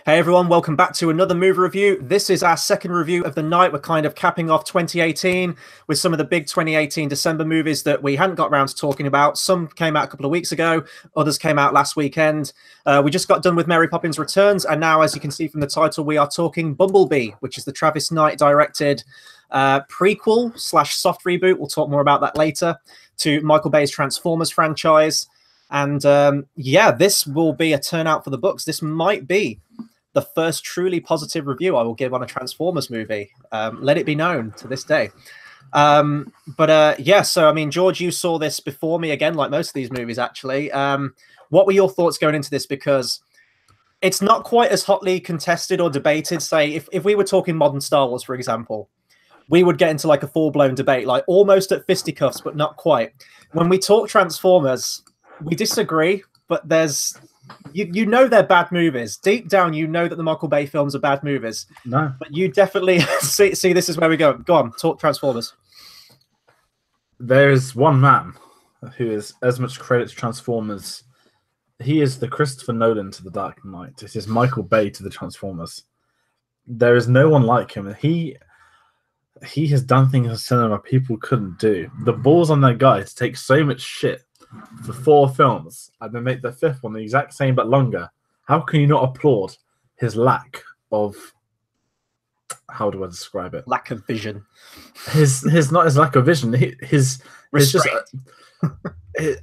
Hey everyone, welcome back to another movie review. This is our second review of the night. We're kind of capping off 2018 with some of the big 2018 December movies that we hadn't got around to talking about. Some came out a couple of weeks ago, others came out last weekend. We just got done with Mary Poppins Returns, and now, as you can see from the title, we are talking Bumblebee, which is the Travis Knight directed prequel slash soft reboot. We'll talk more about that later, to Michael Bay's Transformers franchise. And yeah, this will be a turnout for the books. This might be the first truly positive review I will give on a Transformers movie. Let it be known to this day. Yeah, so I mean, George, you saw this before me again, like most of these movies, actually. What were your thoughts going into this? Because it's not quite as hotly contested or debated. Say, if we were talking modern Star Wars, for example, we would get into like a full-blown debate, like almost at fisticuffs, but not quite. When we talk Transformers, we disagree, but there's you know they're bad movies. Deep down, you know that the Michael Bay films are bad movies. No. But you definitely see this is where we go. Go on, talk Transformers. There's one man who is as much credit to Transformers. He is the Christopher Nolan to the Dark Knight. It is Michael Bay to the Transformers. There is no one like him. He has done things in cinema people couldn't do. The balls on that guy to take so much shit for 4 films and then make the 5th one the exact same but longer. How can you not applaud his lack of, how do I describe it? Lack of vision. His not his lack of vision. His just.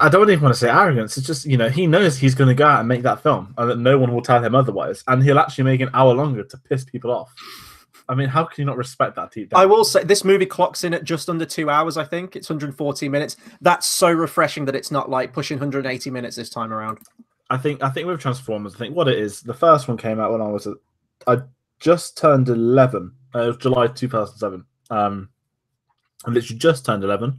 I don't even want to say arrogance. It's just, he knows he's going to go out and make that film, and that no one will tell him otherwise, and he'll actually make an hour longer to piss people off. I mean, how can you not respect that? I will say this movie clocks in at just under 2 hours. I think it's 140 minutes. That's so refreshing that it's not like pushing 180 minutes this time around. I think with Transformers, I think what it is, the first one came out when I just turned 11. It was July 2007. I literally just turned 11.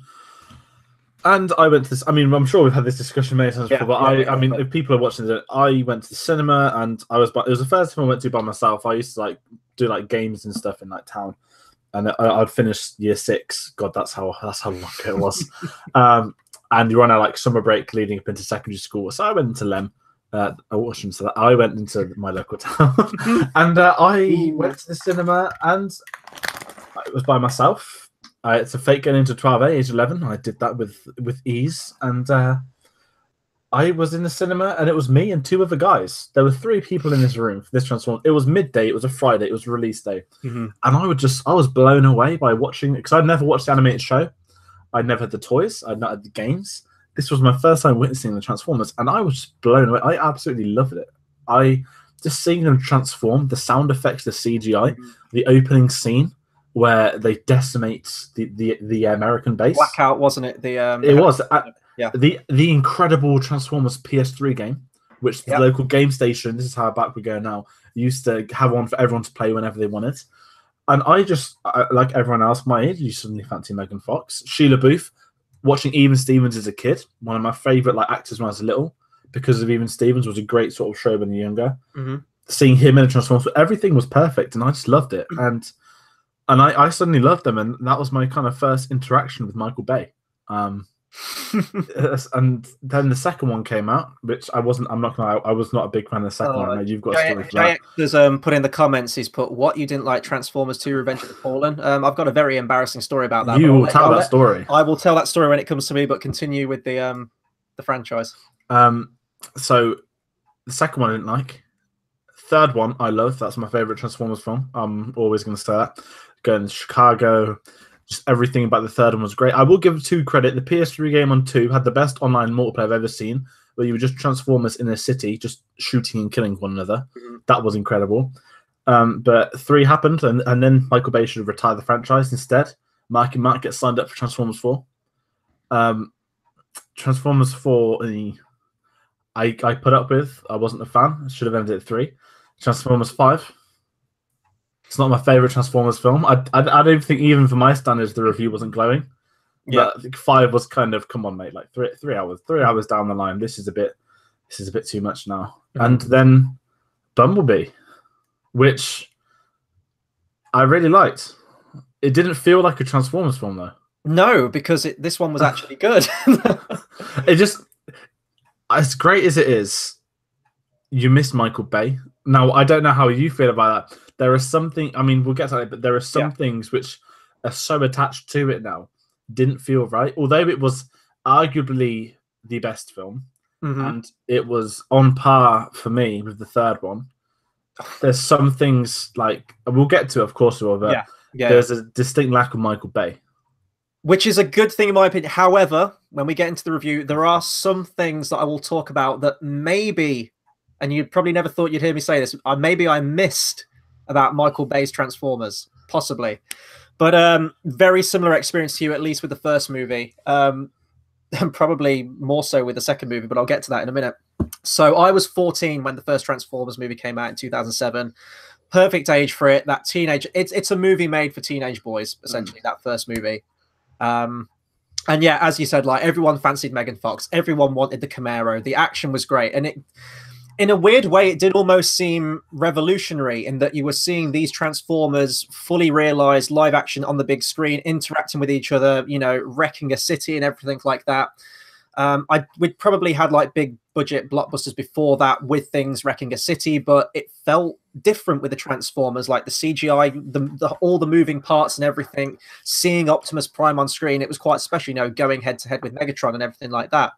And I went to this. I mean, I'm sure we've had this discussion many times before. But I mean, if people are watching it, I went to the cinema, and it was the first time I went to by myself. I used to do games and stuff in town, and I'd finish year 6. God, that's how long it was. And you're on a summer break leading up into secondary school. So I went into Lem. I went into my local town, and I went to the cinema, and it was by myself. It's a fake getting into 12A, age 11. I did that with ease, and I was in the cinema, and it was me and 2 other guys. There were 3 people in this room for this Transformers. It was midday. It was a Friday. It was release day, and I was blown away by watching it, because I'd never watched the animated show. I'd never had the toys. I'd not had the games. This was my first time witnessing the Transformers, and I was just blown away. I absolutely loved it. I just seeing them transform, the sound effects, the CGI, the opening scene where they decimate the American base. Blackout, wasn't it? It was. The incredible Transformers PS3 game, which the local game station, this is how back we go now, used to have one for everyone to play whenever they wanted. And I just, like everyone else my age, you suddenly fancy Megan Fox. Sheila Booth, watching Even Stevens as a kid, one of my favourite actors when I was little, because of Even Stevens, was a great sort of show when you're younger. Seeing him in a Transformers, everything was perfect, and I just loved it. And I suddenly loved them, and that was my kind of first interaction with Michael Bay. And then the second one came out, which I was not a big fan of the second one. You've got a story for that. There's put in the comments, he's put, what, you didn't like Transformers 2 Revenge of the Fallen? I've got a very embarrassing story about that. You will tell that story. I will tell that story when it comes to me, but continue with the franchise. So the second one I didn't like. Third one I love. That's my favorite Transformers film. I'm always going to say that. Going to Chicago, just everything about the third one was great. I will give 2 credit. The PS3 game on 2 had the best online multiplayer I've ever seen, where you were just Transformers in a city, just shooting and killing one another. That was incredible. But 3 happened, and then Michael Bay should have retired the franchise instead. Marky Mark gets signed up for Transformers 4. Transformers 4, I put up with. I wasn't a fan. I should have ended at 3. Transformers 5. It's not my favorite Transformers film. I don't think, even for my standards, the review wasn't glowing. Yeah, but 5 was kind of, come on, mate, 3 hours down the line. This is a bit too much now. And then Bumblebee, which I really liked. It didn't feel like a Transformers film though. No, because this one was actually good. It just, as great as it is, you missed Michael Bay. Now, I don't know how you feel about that. There are something, I mean, we'll get to that, but there are some things which are so attached to it now, didn't feel right. Although it was arguably the best film, and it was on par for me with the third one. There's some things like, we'll get to it, of course, but there's a distinct lack of Michael Bay. Which is a good thing in my opinion. However, when we get into the review, there are some things that I will talk about that maybe, and you probably never thought you'd hear me say this, maybe I missed about Michael Bay's Transformers, possibly. But very similar experience to you, at least with the first movie. And probably more so with the second movie, but I'll get to that in a minute. So I was 14 when the first Transformers movie came out in 2007. Perfect age for it. That teenage, it's a movie made for teenage boys, essentially, that first movie. And yeah, as you said, like everyone fancied Megan Fox. Everyone wanted the Camaro. The action was great. And it, in a weird way, it did almost seem revolutionary in that you were seeing these Transformers fully realized live action on the big screen, interacting with each other, you know, wrecking a city and everything like that. We'd probably had like big budget blockbusters before that with things wrecking a city, but it felt different with the Transformers, like the CGI, all the moving parts and everything. Seeing Optimus Prime on screen, it was quite special, you know, going head to head with Megatron and everything like that.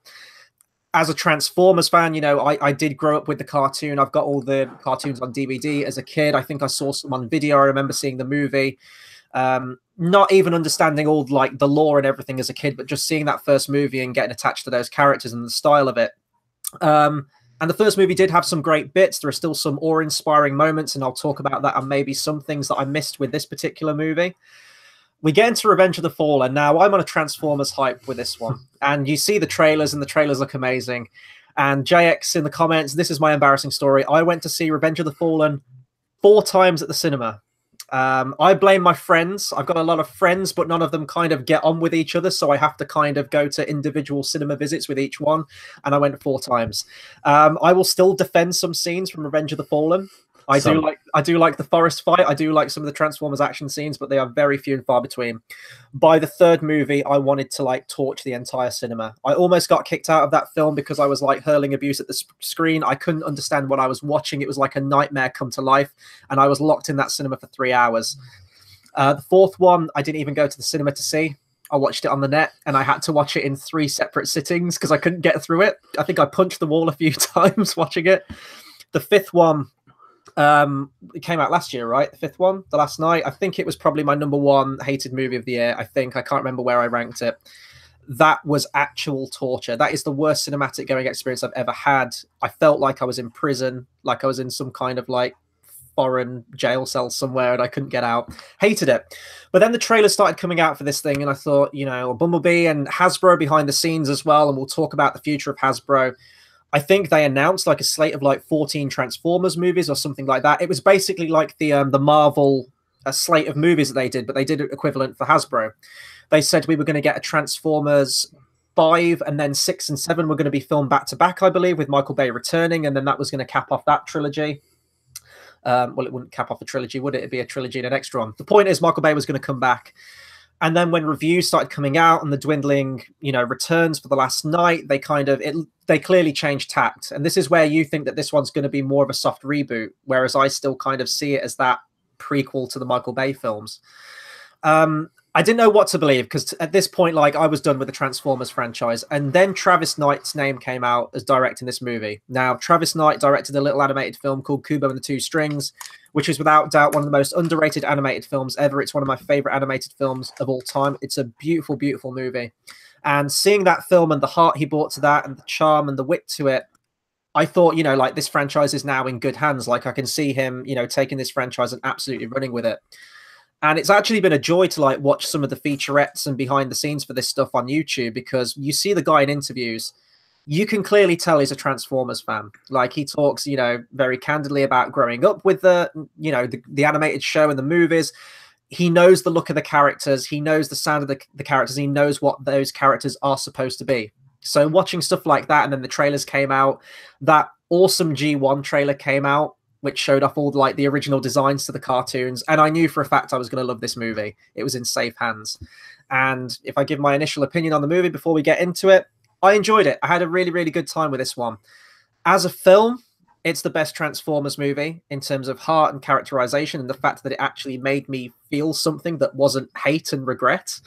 As a Transformers fan, you know, I did grow up with the cartoon. I've got all the cartoons on DVD as a kid. I think I saw some on video. I remember seeing the movie. Not even understanding all like the lore and everything as a kid, but just seeing that first movie and getting attached to those characters and the style of it. And the first movie did have some great bits. There are still some awe-inspiring moments, and I'll talk about that and maybe some things that I missed with this particular movie. We get into Revenge of the Fallen. Now, I'm on a Transformers hype with this one. And you see the trailers, and the trailers look amazing. And JX in the comments, this is my embarrassing story. I went to see Revenge of the Fallen 4 times at the cinema. I blame my friends. I've got a lot of friends, but none of them kind of get on with each other. So I have to kind of go to individual cinema visits with each one. And I went 4 times. I will still defend some scenes from Revenge of the Fallen. I do like the forest fight. I do like some of the Transformers action scenes, but they are very few and far between. By the third movie, I wanted to like torch the entire cinema. I almost got kicked out of that film because I was like hurling abuse at the screen. I couldn't understand what I was watching. It was like a nightmare come to life, and I was locked in that cinema for 3 hours. The fourth one, I didn't even go to the cinema to see. I watched it on the net, and I had to watch it in 3 separate sittings because I couldn't get through it. I think I punched the wall a few times watching it. The fifth one, it came out last year, right? The fifth one, The Last Night. I think it was probably my #1 hated movie of the year. I can't remember where I ranked it. That was actual torture. That is the worst cinematic going experience I've ever had. I felt like I was in prison, like I was in some kind of like foreign jail cell somewhere, and I couldn't get out. Hated it. But then the trailers started coming out for this thing, and I thought, you know, Bumblebee and Hasbro behind the scenes as well, and we'll talk about the future of Hasbro. I think they announced like a slate of like 14 Transformers movies or something like that. It was basically like the Marvel slate of movies that they did, but they did it equivalent for Hasbro. They said we were going to get a Transformers 5, and then 6 and 7 were going to be filmed back to back, I believe, with Michael Bay returning, and then that was going to cap off that trilogy. Well, it wouldn't cap off a trilogy, would it? It'd be a trilogy and an extra one. The point is, Michael Bay was going to come back. And then when reviews started coming out and the dwindling, you know, returns for The Last Night, they clearly changed tact. And this is where you think that this one's going to be more of a soft reboot, whereas I still kind of see it as that prequel to the Michael Bay films. I didn't know what to believe because at this point, like, I was done with the Transformers franchise. And then Travis Knight's name came out as directing this movie. Now, Travis Knight directed a little animated film called Kubo and the Two Strings, which is without doubt one of the most underrated animated films ever. It's one of my favorite animated films of all time. It's a beautiful, beautiful movie. And seeing that film and the heart he brought to that and the charm and the wit to it, I thought, you know, like, this franchise is now in good hands. Like, I can see him, you know, taking this franchise and absolutely running with it. And it's actually been a joy to like watch some of the featurettes and behind the scenes for this stuff on YouTube, because you see the guy in interviews, you can clearly tell he's a Transformers fan. Like, he talks, you know, very candidly about growing up with the, you know, the animated show and the movies. He knows the look of the characters. He knows the sound of the characters. He knows what those characters are supposed to be. So watching stuff like that, and then the trailers came out, that awesome G1 trailer came out, which showed off all like the original designs to the cartoons. And I knew for a fact I was going to love this movie. It was in safe hands. And if I give my initial opinion on the movie before we get into it, I enjoyed it. I had a really, really good time with this one. As a film, it's the best Transformers movie in terms of heart and characterization, and the fact that it actually made me feel something that wasn't hate and regret.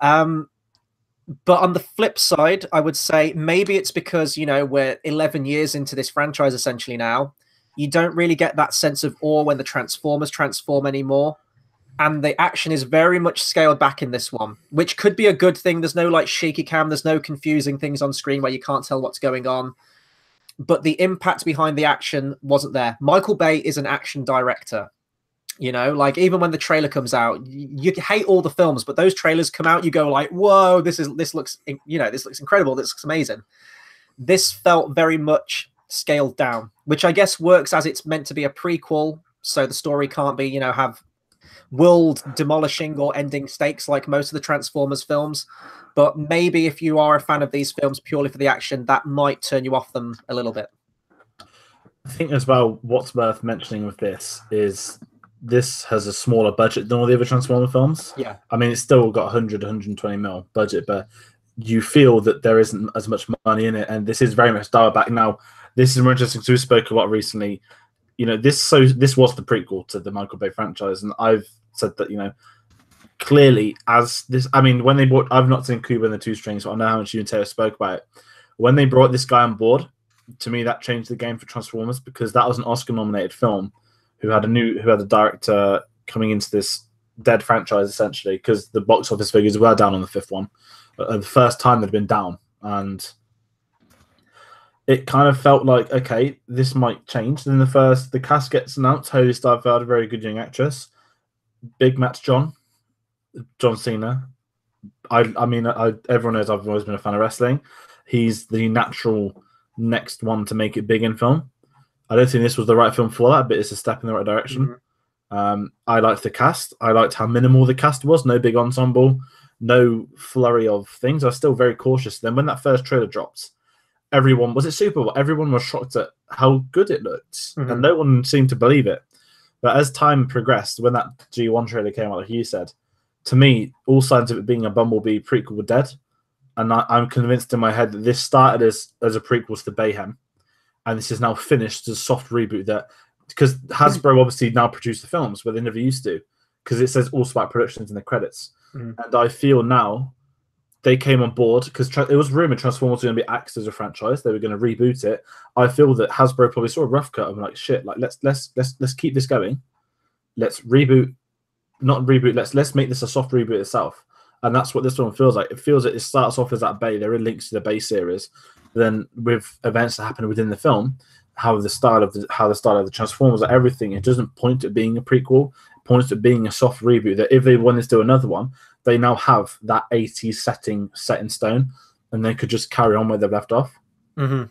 But on the flip side, I would say maybe it's because, we're 11 years into this franchise essentially now. You don't really get that sense of awe when the Transformers transform anymore. And the action is very much scaled back in this one, which could be a good thing. There's no like shaky cam. There's no confusing things on screen where you can't tell what's going on. But the impact behind the action wasn't there. Michael Bay is an action director. Like even when the trailer comes out, you hate all the films, but those trailers come out, you go like, whoa, this looks incredible. This looks amazing. This felt very much scaled down, which I guess works as it's meant to be a prequel. So the story can't be, have world demolishing or ending stakes like most of the Transformers films. But maybe if you are a fan of these films purely for the action, that might turn you off them a little bit. I think as well, what's worth mentioning with this is this has a smaller budget than all the other Transformer films. Yeah. I mean, it's still got 100, 120 mil budget, but you feel that there isn't as much money in it. And this is very much dialed back. Now, this is more interesting because we spoke about recently, this was the prequel to the Michael Bay franchise. And I've said that, clearly as this, I mean, when they brought, I've not seen Cuba and the Two Strings, so I know how much you and Taylor spoke about it. When they brought this guy on board, to me, that changed the game for Transformers because that was an Oscar-nominated film who had a director coming into this dead franchise essentially because the box office figures were down on the fifth one. The first time they'd been down, and it kind of felt like, okay, this might change. Then the cast gets announced. Hayley Steinfeld, a very good young actress. Big match, John Cena. I mean, everyone knows I've always been a fan of wrestling. He's the natural next one to make it big in film. I don't think this was the right film for that, but it's a step in the right direction. Mm-hmm. I liked the cast. I liked how minimal the cast was. No big ensemble, no flurry of things. I was still very cautious. Then when that first trailer dropped, everyone was shocked at how good it looked, mm-hmm. and no one seemed to believe it. But as time progressed, when that G1 trailer came out, like you said, to me, all signs of it being a Bumblebee prequel were dead. And I'm convinced in my head that this started as a prequel to Bayhem. And this is now finished as a soft reboot because Hasbro obviously now produce the films where they never used to, because it says Allspark Productions in the credits. Mm. And I feel now they came on board because it was rumored Transformers were going to be axed as a franchise. They were going to reboot it. I feel that Hasbro probably saw a rough cut and like, shit, like let's keep this going. Let's reboot, not reboot. Let's make this a soft reboot itself. And that's what this one feels like. It feels like it starts off as that Bay. There are links to the Bay series. Then with events that happen within the film, how the style of the Transformers, like everything, it doesn't point to being a prequel. It points to being a soft reboot. That if they wanted to do another one, they now have that 80s setting set in stone, and they could just carry on where they've left off. Mm-hmm.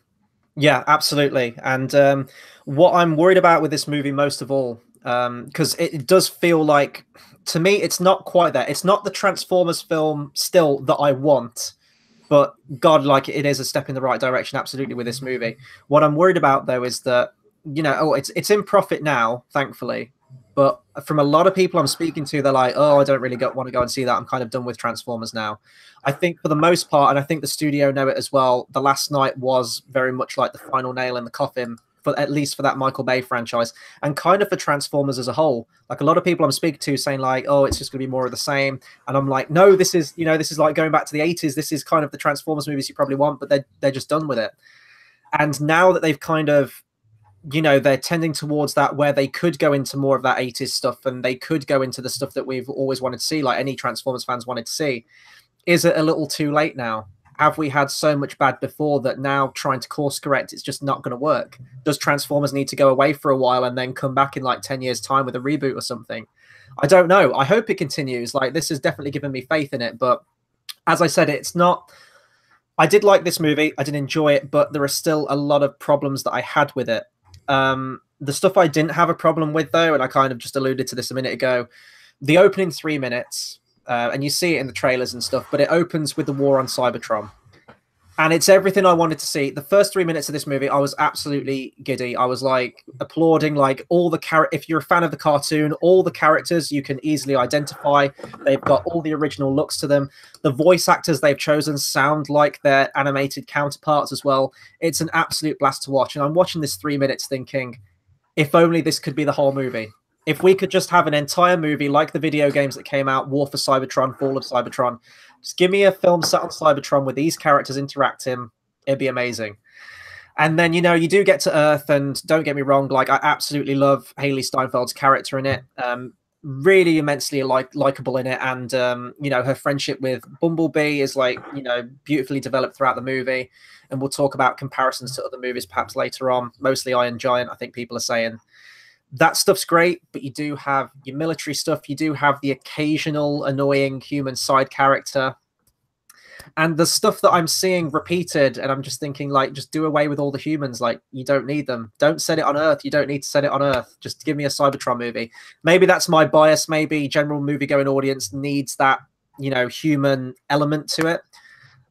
Yeah, absolutely. And what I'm worried about with this movie most of all, because it does feel like, to me, it's not quite there. It's not the Transformers film still that I want. But God, like, it is a step in the right direction, absolutely, with this movie. What I'm worried about, though, is that, it's in profit now, thankfully. But from a lot of people I'm speaking to, they're like, oh, I don't really want to go and see that. I'm kind of done with Transformers now. I think for the most part, and I think the studio know it as well, The Last Night was very much like the final nail in the coffin, at least for that Michael Bay franchise, and kind of for Transformers as a whole. Like a lot of people I'm speaking to saying like, oh, it's just going to be more of the same. And I'm like, no, this is like going back to the 80s. This is kind of the Transformers movies you probably want, but they're just done with it. And now that they've kind of, they're tending towards that where they could go into more of that 80s stuff and they could go into the stuff that we've always wanted to see, like any Transformers fans wanted to see. Is it a little too late now? Have we had so much bad before that now trying to course correct, it's just not going to work? Does Transformers need to go away for a while and then come back in like 10 years' time with a reboot or something? I don't know. I hope it continues. Like, this has definitely given me faith in it. But as I said, it's not... I did like this movie. I did enjoy it, but there are still a lot of problems that I had with it. The stuff I didn't have a problem with, though, and I kind of just alluded to this a minute ago, the opening 3 minutes... and you see it in the trailers and stuff, but it opens with the war on Cybertron. And it's everything I wanted to see. The first 3 minutes of this movie, I was absolutely giddy. I was like applauding, like all the if you're a fan of the cartoon, all the characters you can easily identify. They've got all the original looks to them. The voice actors they've chosen sound like their animated counterparts as well. It's an absolute blast to watch. And I'm watching this 3 minutes thinking, if only this could be the whole movie. If we could just have an entire movie like the video games that came out, War for Cybertron, Fall of Cybertron. Just give me a film set on Cybertron with these characters interacting. It'd be amazing. And then, you know, you do get to Earth, and don't get me wrong, like I absolutely love Haley Steinfeld's character in it. Really immensely likable in it. And, you know, her friendship with Bumblebee is like, you know, beautifully developed throughout the movie. And we'll talk about comparisons to other movies perhaps later on. Mostly Iron Giant, I think people are saying. That stuff's great, but you do have your military stuff. You do have the occasional annoying human side character. And the stuff that I'm seeing repeated, and I'm just thinking, like, just do away with all the humans. Like, you don't need them. Don't set it on Earth. You don't need to set it on Earth. Just give me a Cybertron movie. Maybe that's my bias. Maybe general movie-going audience needs that, you know, human element to it.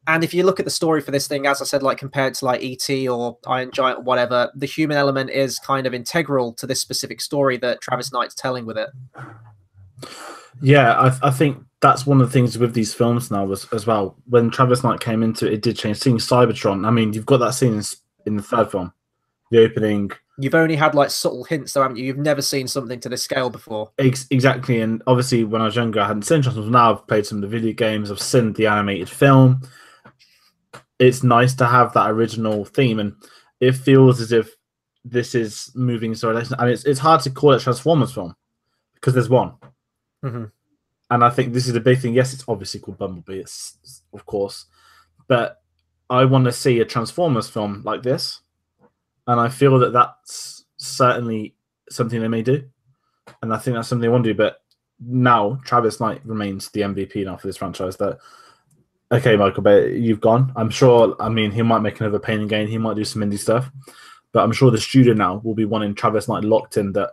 And if you look at the story for this thing, as I said, like compared to like E.T. or Iron Giant or whatever, the human element is kind of integral to this specific story that Travis Knight's telling with it. Yeah, I think that's one of the things with these films now as well. When Travis Knight came into it, it did change. Seeing Cybertron, I mean, you've got that scene in the third film, the opening. You've only had like subtle hints, though, haven't you? You've never seen something to this scale before. Exactly, and obviously when I was younger, I hadn't seen Transformers. Now I've played some of the video games, I've seen the animated film. It's nice to have that original theme, and it feels as if this is moving so. I mean, it's hard to call it a Transformers film because there's one, and I think this is a big thing. Yes, it's obviously called Bumblebee, it's of course, but I want to see a Transformers film like this, and I feel that that's certainly something they may do, and I think that's something they want to do. But now Travis Knight remains the MVP now for this franchise. That. Okay, Michael Bay, you've gone. I'm sure, I mean, he might make another Pain and Gain. He might do some indie stuff. But I'm sure the studio now will be wanting Travis Knight locked in, that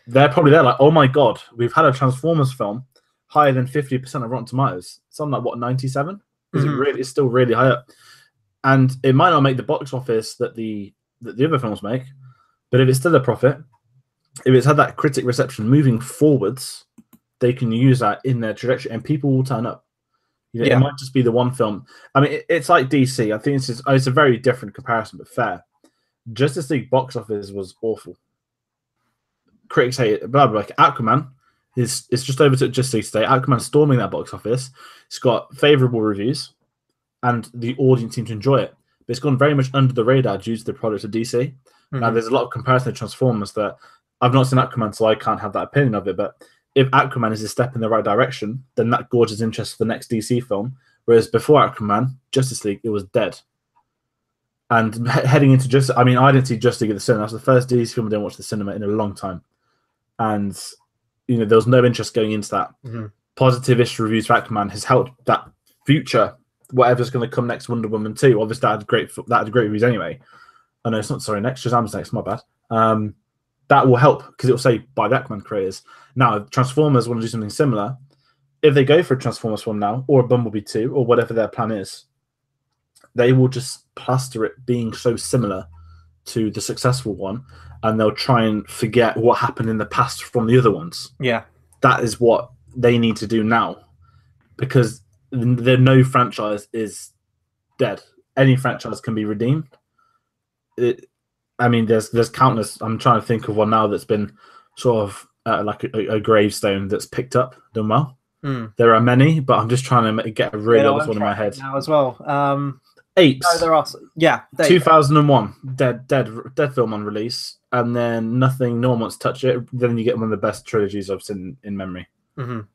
they're probably there like, oh my God, we've had a Transformers film higher than 50% of Rotten Tomatoes. Something like, what, 97? Is it really? It's still really high up. And it might not make the box office that the other films make, but if it's still a profit, if it's had that critic reception moving forwards, they can use that in their trajectory and people will turn up. You know, it might just be the one film. I mean, it's like DC. I think it's a very different comparison, but fair. Justice League box office was awful. Critics hate it. Blah blah. Like Aquaman it's just over to Justice League today. Aquaman storming that box office. It's got favourable reviews, and the audience seem to enjoy it. But it's gone very much under the radar due to the products of DC. Now, there's a lot of comparison to Transformers that I've not seen Aquaman, so I can't have that opinion of it. But if Aquaman is a step in the right direction, then that gauges interest for the next DC film. Whereas before Aquaman, Justice League, it was dead. And heading into Justice, I mean, I didn't see Justice League at the cinema. That was the first DC film I didn't watch at the cinema in a long time. And, you know, there was no interest going into that. Positive-ish reviews for Aquaman has helped that future, whatever's going to come next, Wonder Woman 2. Obviously, that had great reviews anyway. Oh, no, it's not, sorry, next. Shazam's next, my bad. That will help because it will say by the Aquaman creators. Now, if Transformers want to do something similar, if they go for a Transformers film now, or a Bumblebee 2, or whatever their plan is, they will just plaster it being so similar to the successful one, and they'll try and forget what happened in the past from the other ones. Yeah. That is what they need to do now, because no franchise is dead. Any franchise can be redeemed. I mean, there's countless. I'm trying to think of one now that's been sort of like a gravestone that's picked up, done well. There are many, but I'm just trying to get a really obvious one in my head now as well. Apes. No, there are. Yeah, 2001, dead film on release, and then nothing. No one wants to touch it. Then you get one of the best trilogies I've seen in memory.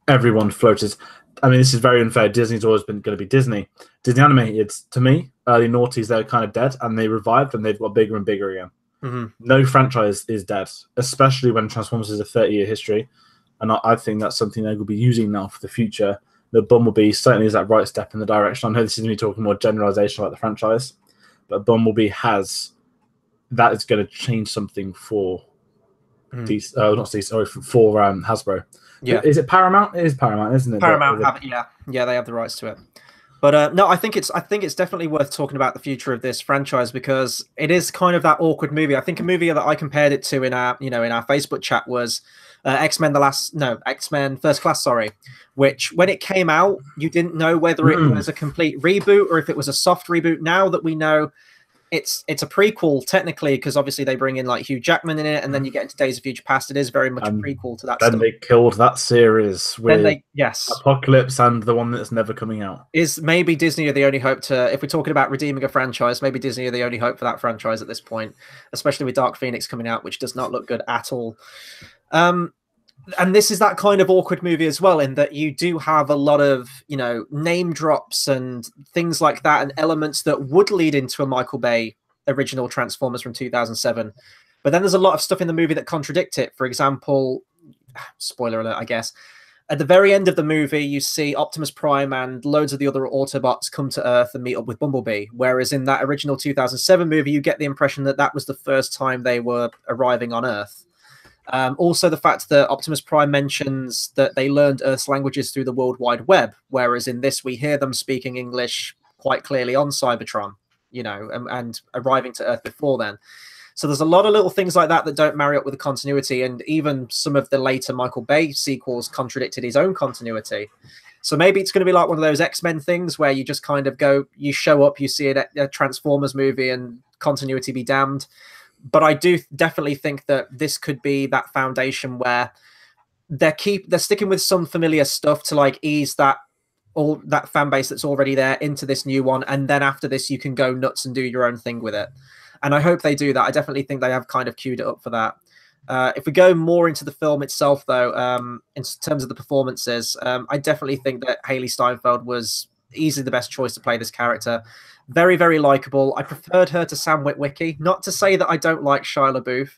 Everyone floated. I mean, this is very unfair. Disney's always been going to be Disney. Disney animated, to me, early noughties, they're kind of dead, and they revived, and they've got bigger and bigger again. No franchise is dead, especially when Transformers is a 30-year history, and I think that's something they will be using now for the future. The Bumblebee certainly is that right step in the direction. I know this is me talking more generalization about the franchise, but Bumblebee has that is going to change something for for Hasbro. Yeah, is it Paramount? It is Paramount, isn't it? Paramount, they have the rights to it. But no, I think it's definitely worth talking about the future of this franchise because it is kind of that awkward movie. I think a movie that I compared it to in our in our Facebook chat was X Men First Class, sorry, which when it came out you didn't know whether it was a complete reboot or if it was a soft reboot. Now that we know it's a prequel technically because obviously they bring in like Hugh Jackman in it, and then you get into Days of Future Past. It is very much a prequel to that then stuff. they killed that series with Yes, Apocalypse and the one that's never coming out. is maybe Disney are the only hope to, if we're talking about redeeming a franchise, maybe Disney are the only hope for that franchise at this point, especially with Dark Phoenix coming out, which does not look good at all. And this is that kind of awkward movie as well, in that you do have a lot of, name drops and things like that, and elements that would lead into a Michael Bay original Transformers from 2007. But then there's a lot of stuff in the movie that contradict it. For example, spoiler alert, I guess, at the very end of the movie, you see Optimus Prime and loads of the other Autobots come to Earth and meet up with Bumblebee. Whereas in that original 2007 movie, you get the impression that that was the first time they were arriving on Earth. Also, the fact that Optimus Prime mentions that they learned Earth's languages through the World Wide Web, whereas in this we hear them speaking English quite clearly on Cybertron, and arriving to Earth before then. So there's a lot of little things like that that don't marry up with the continuity, and even some of the later Michael Bay sequels contradicted his own continuity. So maybe it's going to be like one of those X-Men things where you just kind of go, you show up, you see a Transformers movie, and continuity be damned. But I do definitely think that this could be that foundation where they're sticking with some familiar stuff to like ease that fan base that's already there into this new one, and then after this you can go nuts and do your own thing with it. And I hope they do that. I definitely think they have kind of queued it up for that. If we go more into the film itself, though, in terms of the performances, I definitely think that Haley Steinfeld was easily the best choice to play this character. Very, very likable. I preferred her to Sam Witwicky. Not to say that I don't like Shia LaBeouf,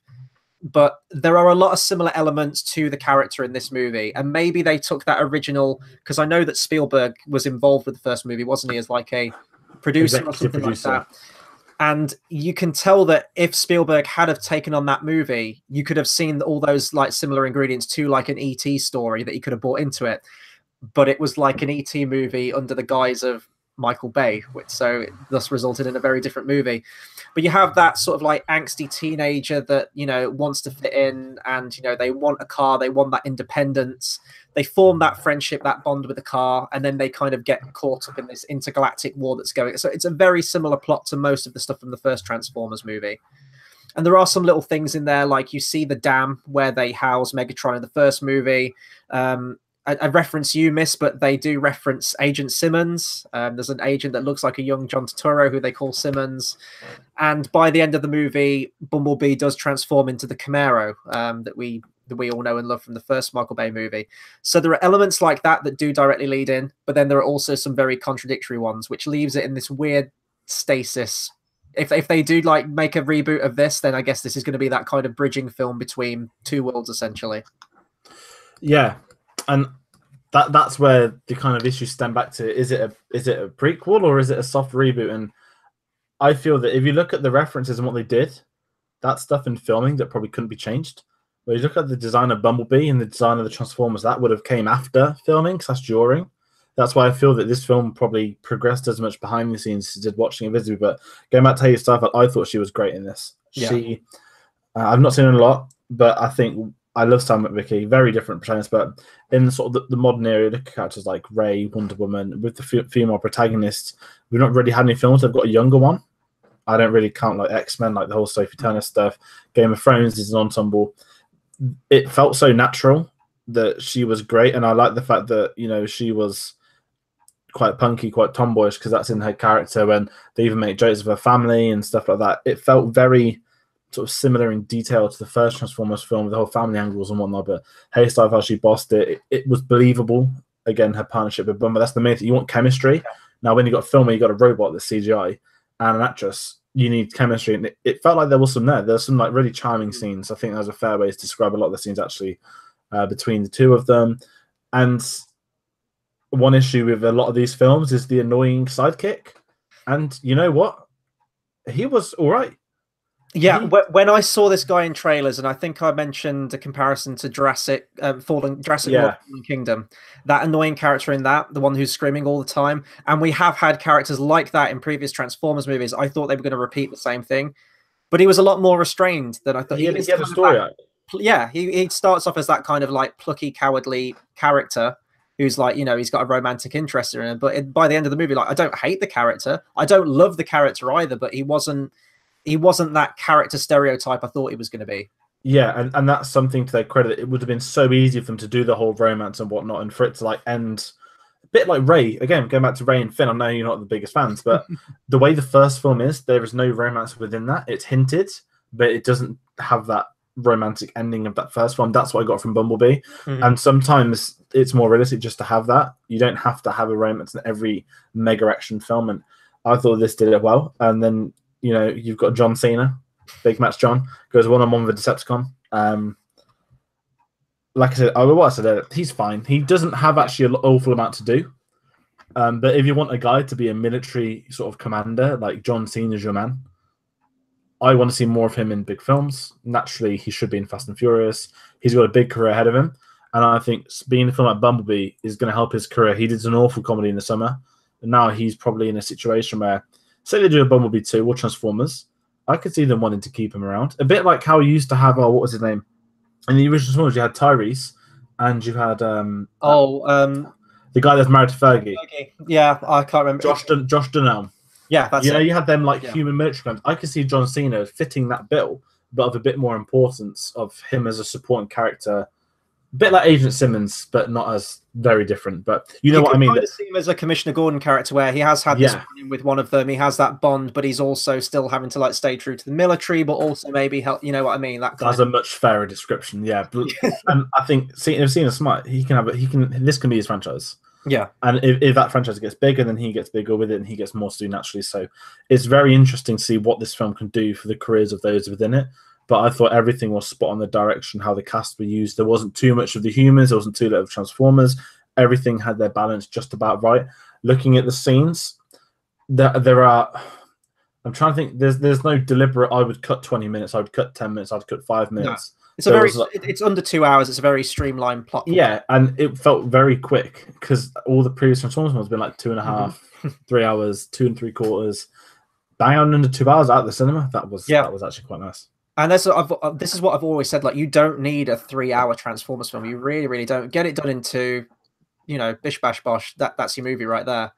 but there are a lot of similar elements to the character in this movie. And maybe they took that original, because I know that Spielberg was involved with the first movie, wasn't he, as like a producer or something like that. And you can tell that if Spielberg had have taken on that movie, you could have seen all those like similar ingredients to like an E.T. story that he could have brought into it. But it was like an E.T. movie under the guise of Michael Bay, so it thus resulted in a very different movie. But you have that sort of like angsty teenager that, wants to fit in, and, they want a car, they want that independence. They form that friendship, that bond with the car, and then they kind of get caught up in this intergalactic war that's going. So it's a very similar plot to most of the stuff from the first Transformers movie. And there are some little things in there, like you see the dam where they house Megatron in the first movie. I reference you, Miss, but they do reference Agent Simmons. There's an agent that looks like a young John Turturro who they call Simmons. And by the end of the movie, Bumblebee does transform into the Camaro that we all know and love from the first Michael Bay movie. So there are elements like that that do directly lead in, but then there are also some very contradictory ones, which leaves it in this weird stasis. If they do like make a reboot of this, then I guess this is going to be that kind of bridging film between two worlds, essentially. Yeah. And that's where the kind of issues stem back to. Is it a prequel or is it a soft reboot? And I feel that if you look at the references and what they did, that's stuff in filming that probably couldn't be changed. But you look at the design of Bumblebee and the design of the Transformers, that would have came after filming, because that's during. That's why I feel that this film probably progressed as much behind the scenes as it did watching it visibly. But going back to Haley Steinfeld, I thought she was great in this. Yeah. I've not seen her a lot, but I think I love Sam Witwicky. Very different protagonist, but in sort of the modern era, look at characters like Rey, Wonder Woman, with the female protagonists. We've not really had any films. I've got a younger one. I don't really count like X-Men, like the whole Sophie Turner stuff. Game of Thrones is an ensemble. It felt so natural that she was great, and I like the fact that she was quite punky, quite tomboyish, because that's in her character. When they even make jokes of her family and stuff like that, it felt very sort of similar in detail to the first Transformers film with the whole family angles and whatnot. But Haley Steinfeld, she bossed it. It was believable. Again, her partnership with Bumblebee, that's the main thing. You want chemistry. Now, when you got a film where you got a robot that's CGI and an actress, you need chemistry. And it felt like there was some there. There's some like really charming scenes. I think that was a fair way to describe a lot of the scenes actually between the two of them. And one issue with a lot of these films is the annoying sidekick. And you know what? He was all right. Yeah, when I saw this guy in trailers, and I think I mentioned a comparison to Jurassic World Yeah, Fallen Kingdom, that annoying character in that, the one who's screaming all the time, and we have had characters like that in previous Transformers movies. I thought they were going to repeat the same thing, but he was a lot more restrained than I thought. he Is had a kind of story. yeah, he starts off as that kind of like plucky, cowardly character who's like, he's got a romantic interest in him. But by the end of the movie, like, I don't hate the character, I don't love the character either, but he wasn't that character stereotype I thought he was going to be. Yeah, and that's something to their credit. It would have been so easy for them to do the whole romance and whatnot, and for it to like end a bit like Ray. Again, going back to Ray and Finn, I know you're not the biggest fans, but the way the first film is, there is no romance within that. It's hinted, but it doesn't have that romantic ending of that first film. That's what I got from Bumblebee. Mm-hmm. And sometimes it's more realistic just to have that. You don't have to have a romance in every mega action film, and I thought this did it well. And then you've got John Cena, Big Match John, goes one-on-one with Decepticon. Like I said, he's fine. He doesn't have actually an awful amount to do. But if you want a guy to be a military sort of commander, like John Cena's your man, I want to see more of him in big films. Naturally, he should be in Fast and Furious. He's got a big career ahead of him. And I think being in a film like Bumblebee is going to help his career. He did an awful comedy in the summer. And now he's probably in a situation where, say they do a Bumblebee 2 or Transformers, I could see them wanting to keep him around. A bit like how he used to have, what was his name? In the original Transformers, you had Tyrese, and you had the guy that's married to Fergie. Yeah, I can't remember. Josh Duhamel. Yeah, that's you had them like human military guns. I could see John Cena fitting that bill, but of a bit more importance of him as a supporting character. A bit like Agent Simmons, but not as very different. But you know what I mean? You can see him as a Commissioner Gordon character where he has had this with one of them. He has that bond, but he's also still having to like stay true to the military, but also maybe help. You know what I mean? That's a much fairer description. Yeah, and I think Cena's smart. This can be his franchise. Yeah, and if that franchise gets bigger, then he gets bigger with it, and he gets more to do naturally. So it's very interesting to see what this film can do for the careers of those within it. But I thought everything was spot on the direction, how the cast were used. There wasn't too much of the humans. There wasn't too little of Transformers. Everything had their balance just about right. Looking at the scenes, there are... I'm trying to think. There's no deliberate, I would cut 20 minutes, I would cut 10 minutes, I'd cut 5 minutes. No. It's under 2 hours. It's a very streamlined plot. Yeah, and it felt very quick because all the previous Transformers ones have been like 2.5, 3 hours, 2 3/4. Bang on under 2 hours out of the cinema. That was actually quite nice. And this is what I've always said. Like, you don't need a 3-hour Transformers film. You really, really don't. Get it done in 2. Bish bash bosh. That's your movie right there.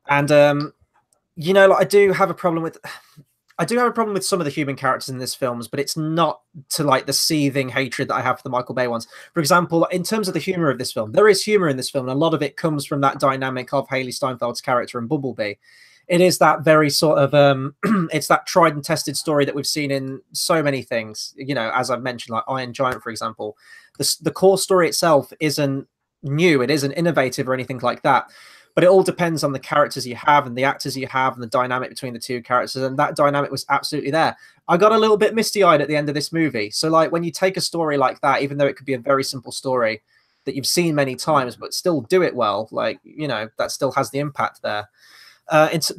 And I do have a problem with some of the human characters in this films, but it's not to like the seething hatred that I have for the Michael Bay ones. For example, in terms of the humor of this film, there is humor in this film, and a lot of it comes from that dynamic of Haley Steinfeld's character and Bumblebee. It is that very sort of it's that tried and tested story that we've seen in so many things. As I've mentioned, like Iron Giant, for example, the core story itself isn't new, it isn't innovative or anything like that. But it all depends on the characters you have and the actors you have and the dynamic between the two characters. And that dynamic was absolutely there. I got a little bit misty-eyed at the end of this movie. So, like, when you take a story like that, even though it could be a very simple story that you've seen many times, but still do it well, like, that still has the impact there. It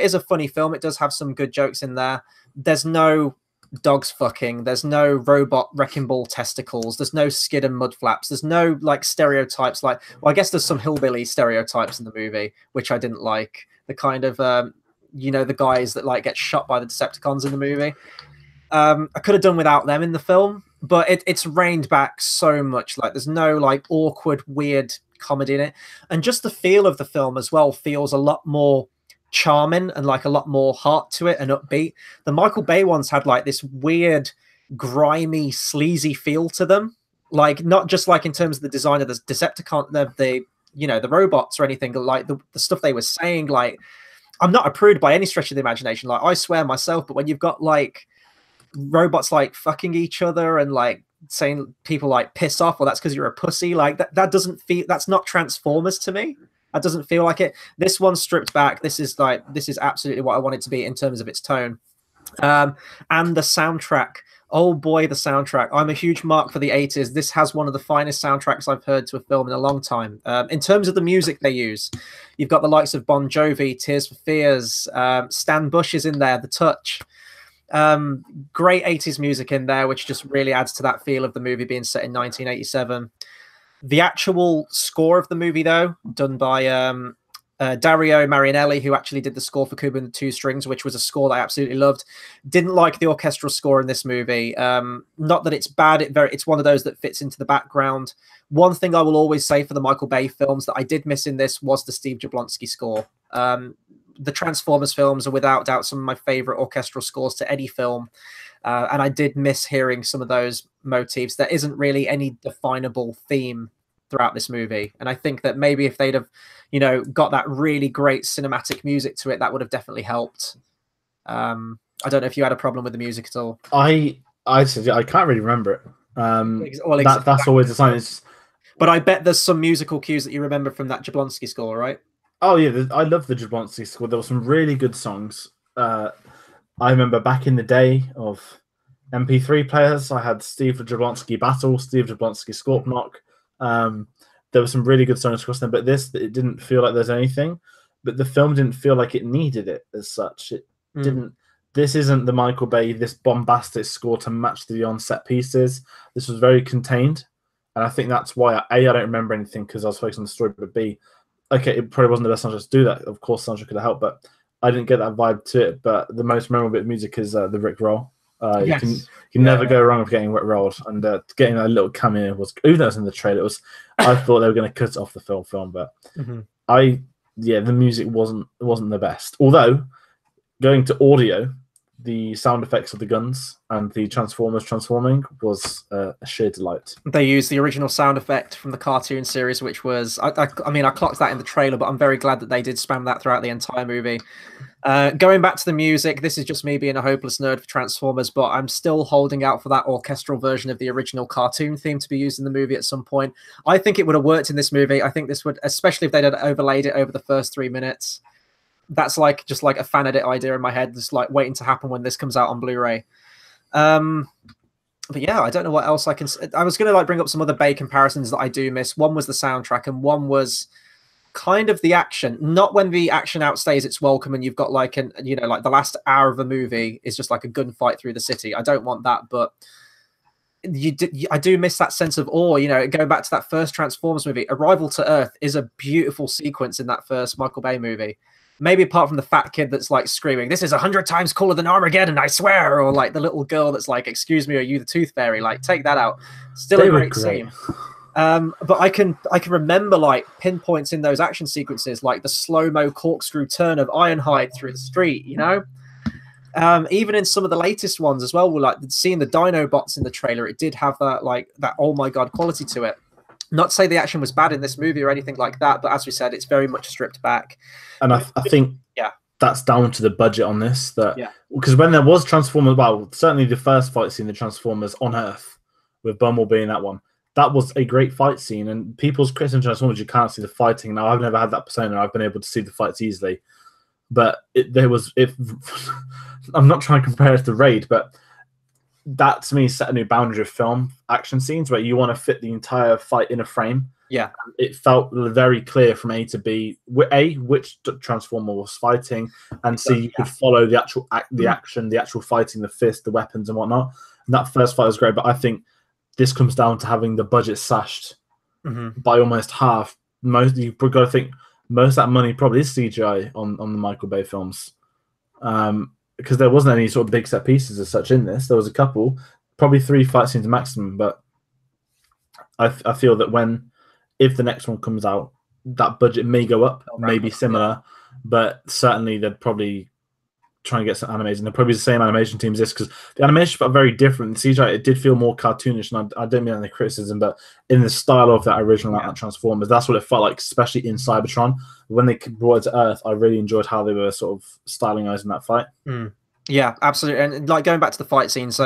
is a funny film. It does have some good jokes in there. There's no dogs fucking, there's no robot wrecking ball testicles, there's no skid and mud flaps, there's no like stereotypes, like, well, I guess there's some hillbilly stereotypes in the movie which I didn't like, the kind of the guys that like get shot by the Decepticons in the movie. I could have done without them in the film, but it's reined back so much. Like, there's no like awkward weird comedy in it, and just the feel of the film as well feels a lot more charming and like a lot more heart to it and upbeat. The Michael Bay ones had like this weird grimy sleazy feel to them, like not just like in terms of the design of the Decepticon, the robots or anything, like the stuff they were saying. Like, I'm not a prude by any stretch of the imagination, like I swear myself, but when you've got like robots like fucking each other and like saying people like piss off, well, that's because you're a pussy, like that doesn't feel, that's not Transformers to me. That doesn't feel like it. This one's stripped back. This is absolutely what I want it to be in terms of its tone. And the soundtrack, oh boy, the soundtrack. I'm a huge mark for the 80s. This has one of the finest soundtracks I've heard to a film in a long time. In terms of the music they use, you've got the likes of Bon Jovi, Tears for Fears, Stan Bush is in there, The Touch. Great 80s music in there, which just really adds to that feel of the movie being set in 1987. The actual score of the movie, though, done by Dario Marianelli, who actually did the score for Cuba and the Two Strings, which was a score that I absolutely loved. Didn't like the orchestral score in this movie. Not that it's bad. It's one of those that fits into the background. One thing I will always say for the Michael Bay films that I did miss in this was the Steve Jablonsky score. The Transformers films are without doubt some of my favorite orchestral scores to any film. And I did miss hearing some of those motifs. There isn't really any definable theme throughout this movie. And I think that maybe if they'd have, got that really great cinematic music to it, that would have definitely helped. I don't know if you had a problem with the music at all. I can't really remember it. Well, that's always the sign. But I bet there's some musical cues that you remember from that Jablonsky score, right? Oh yeah, I love the Jablonsky score. There were some really good songs. I remember back in the day of MP3 players, I had Steve Jablonsky Battle, Steve Jablonsky Scorpknock. There were some really good songs across them, but it didn't feel like there's anything. But the film didn't feel like it needed it as such. It didn't. This isn't the Michael Bay, this bombastic score to match the on-set pieces. This was very contained. And I think that's why, I don't remember anything because I was focused on the story, but B, okay, it probably wasn't the best soundtrack to do that. Of course, soundtrack could have helped, but I didn't get that vibe to it. But the most memorable bit of music is the Rick Roll. Yes. You can never go wrong with getting Rick Rolled, and getting a little cameo was, even though it was in the trailer, I thought they were going to cut it off the film, but the music wasn't the best. Although going to audio, the sound effects of the guns and the Transformers transforming was a sheer delight. They used the original sound effect from the cartoon series, which was, I mean, I clocked that in the trailer, but I'm very glad that they did spam that throughout the entire movie. Going back to the music, this is just me being a hopeless nerd for Transformers, but I'm still holding out for that orchestral version of the original cartoon theme to be used in the movie at some point. I think it would have worked in this movie. I think this would, especially if they'd had overlaid it over the first 3 minutes. That's just like a fan edit idea in my head, just like waiting to happen when this comes out on Blu-ray. But yeah, I don't know what else I can. I was going to bring up some other Bay comparisons that I do miss. One was the soundtrack, and one was kind of the action. Not when the action outstays its welcome, and you've got like the last hour of a movie is just like a gunfight through the city. I don't want that, but I do miss that sense of awe. Going back to that first Transformers movie, Arrival to Earth is a beautiful sequence in that first Michael Bay movie. Maybe apart from the fat kid that's like screaming, "This is 100 times cooler than Armageddon, I swear!" Or like the little girl that's like, "Excuse me, are you the Tooth Fairy?" Like, take that out. Still a great scene. But I can remember like pinpoints in those action sequences, like the slow-mo corkscrew turn of Ironhide through the street. Even in some of the latest ones as well, like seeing the Dinobots in the trailer, it did have that oh my god quality to it. Not to say the action was bad in this movie or anything like that, but as we said, it's very much stripped back. And I think that's down to the budget on this. Because when there was Transformers, well, certainly the first fight scene, the Transformers on Earth with Bumblebee in that one, that was a great fight scene. And people's criticism of Transformers, you can't see the fighting. Now, I've never had that persona. I've been able to see the fights easily. But I'm not trying to compare it to Raid, but that to me set a new boundary of film action scenes where you want to fit the entire fight in a frame. Yeah, it felt very clear from A to B, which Transformer was fighting, and C, you could follow the actual action, the actual fighting, the fist, the weapons, and whatnot. And that first fight was great, but I think this comes down to having the budget slashed by almost half. You've got to think most of that money probably is CGI on the Michael Bay films. Because there wasn't any sort of big set pieces as such in this. There was a couple, probably 3 fight scenes maximum, but I feel that if the next one comes out, that budget may go up, maybe similar, but certainly they'd probably try and get some animation. They're probably the same animation team as this, because the animation felt very different. The CGI, it did feel more cartoonish, and I don't mean any criticism, but in the style of that original Transformers, that's what it felt like, especially in Cybertron. When they brought it to Earth, I really enjoyed how they were sort of stylizing that fight. Yeah, absolutely. And like going back to the fight scenes,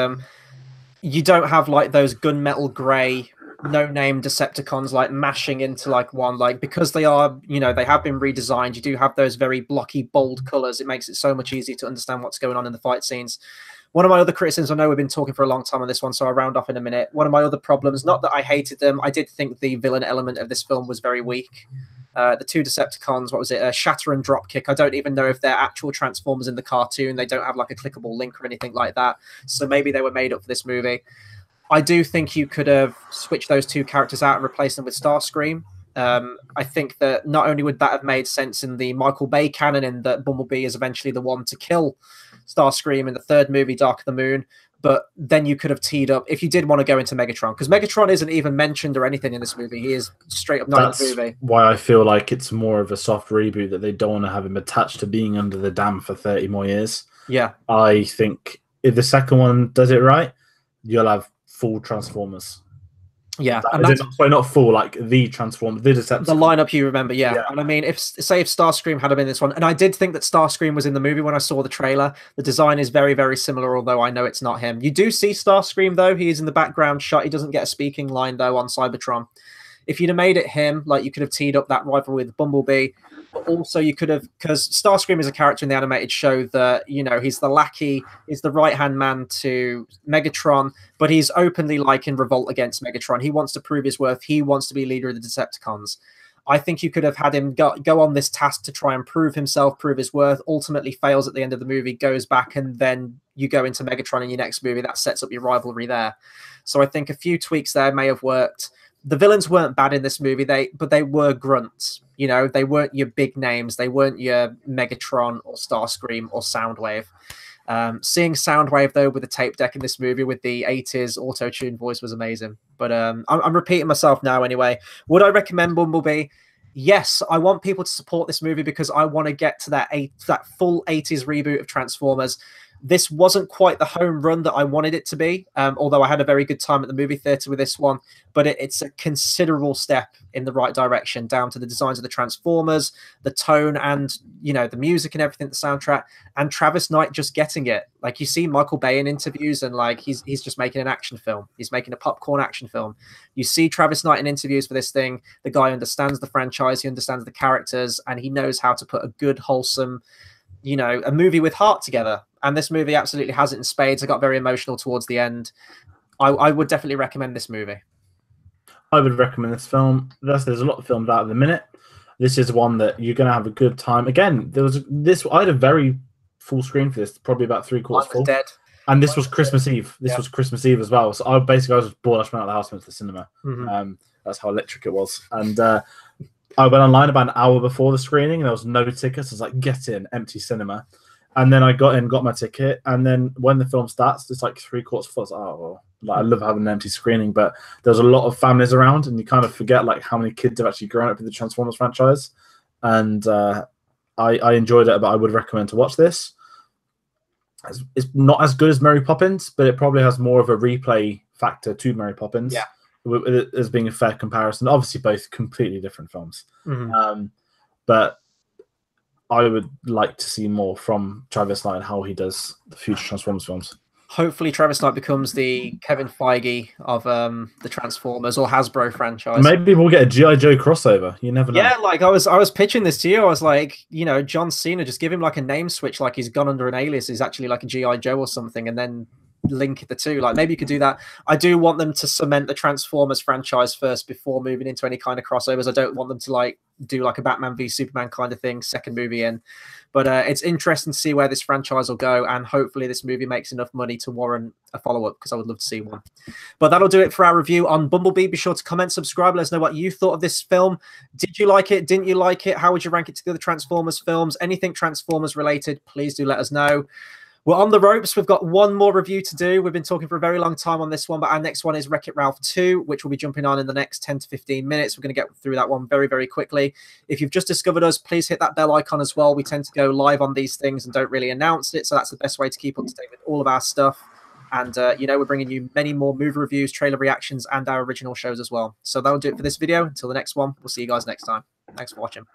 you don't have like those gunmetal grey no-name Decepticons like mashing into like one, like, because they are, they have been redesigned. You do have those very blocky, bold colors. It makes it so much easier to understand what's going on in the fight scenes. One of my other criticisms, I know we've been talking for a long time on this one, so I'll round off in a minute. One of my other problems, not that I hated them, I did think the villain element of this film was very weak. The two Decepticons, what was it? Shatter and Dropkick. I don't even know if they're actual Transformers in the cartoon. They don't have like a clickable link or anything like that. So maybe they were made up for this movie. I do think you could have switched those two characters out and replaced them with Starscream. I think that not only would that have made sense in the Michael Bay canon, in that Bumblebee is eventually the one to kill Starscream in the third movie, Dark of the Moon, but then you could have teed up, if you did want to go into Megatron, because Megatron isn't even mentioned or anything in this movie. He is straight up not in the movie. Why I feel like it's more of a soft reboot, that they don't want to have him attached to being under the dam for 30 more years. Yeah. I think if the second one does it right, you'll have full Transformers. Yeah, and that's not full, like the Transformers, the Decepticons. The lineup you remember, yeah. And I mean, if Starscream had been in this one, and I did think that Starscream was in the movie when I saw the trailer. The design is very, very similar, although I know it's not him. You do see Starscream though; he is in the background shot. He doesn't get a speaking line though on Cybertron. If you'd have made it him, like, you could have teed up that rivalry with Bumblebee. But also you could have, because Starscream is a character in the animated show that, you know, he's the lackey, he's the right-hand man to Megatron, but he's openly like in revolt against Megatron. He wants to prove his worth. He wants to be leader of the Decepticons. I think you could have had him go on this task to try and prove himself, prove his worth, ultimately fails at the end of the movie, goes back, and then you go into Megatron in your next movie. That sets up your rivalry there. So I think a few tweaks there may have worked. The villains weren't bad in this movie, but they were grunts. You know, they weren't your big names. They weren't your Megatron or Starscream or Soundwave. Seeing Soundwave, though, with the tape deck in this movie with the 80s auto-tuned voice was amazing. But I'm repeating myself now anyway. Would I recommend Bumblebee? Yes, I want people to support this movie because I want to get to that full 80s reboot of Transformers. This wasn't quite the home run that I wanted it to be, although I had a very good time at the movie theater with this one. But it's a considerable step in the right direction, down to the designs of the Transformers, the tone, and, you know, the music and everything, the soundtrack, and Travis Knight just getting it. Like, you see Michael Bay in interviews, and like he's just making an action film. He's making a popcorn action film. You see Travis Knight in interviews for this thing. The guy understands the franchise, he understands the characters, and he knows how to put a good, wholesome, you know, a movie with heart together. And this movie absolutely has it in spades. I got very emotional towards the end. I would definitely recommend this movie. I would recommend this film. There's a lot of films out at the minute. This is one that you're going to have a good time. Again, I had a very full screen for this, probably about 3/4 full. Dead. And this was Christmas Eve. This was Christmas Eve as well. So I was bored. I just went out of the house and went to the cinema. Mm-hmm. That's how electric it was. And I went online about an hour before the screening, and there was no tickets. I was like, get in, empty cinema. And then I got in, got my ticket, and then when the film starts, it's like 3/4 full. I was like, oh, well, like, I love having an empty screening, but there's a lot of families around, and you kind of forget like how many kids have actually grown up with the Transformers franchise. And I enjoyed it, but I would recommend to watch this. It's not as good as Mary Poppins, but it probably has more of a replay factor to Mary Poppins. Yeah. As being a fair comparison. Obviously, both completely different films. Mm-hmm. But I would like to see more from Travis Knight and how he does the future Transformers films. Hopefully, Travis Knight becomes the Kevin Feige of the Transformers or Hasbro franchise. Maybe we'll get a G.I. Joe crossover. You never know. Yeah, like I was pitching this to you. I was like, you know, John Cena, just give him like a name switch, like he's gone under an alias. He's actually like a G.I. Joe or something, and then link the two. Like, maybe you could do that. I do want them to cement the Transformers franchise first before moving into any kind of crossovers. I don't want them to like do like a Batman v Superman kind of thing, second movie in. But it's interesting to see where this franchise will go, and hopefully this movie makes enough money to warrant a follow-up, because I would love to see one. But that'll do it for our review on Bumblebee. Be sure to comment, subscribe, let us know what you thought of this film. Did you like it? Didn't you like it? How would you rank it to the other Transformers films? Anything Transformers related, please do let us know. We're on the ropes. We've got one more review to do. We've been talking for a very long time on this one, but our next one is Wreck-It Ralph 2, which we'll be jumping on in the next 10 to 15 minutes. We're going to get through that one very, very quickly. If you've just discovered us, please hit that bell icon as well. We tend to go live on these things and don't really announce it, so that's the best way to keep up to date with all of our stuff. And, you know, we're bringing you many more movie reviews, trailer reactions, and our original shows as well. So that'll do it for this video. Until the next one, we'll see you guys next time. Thanks for watching.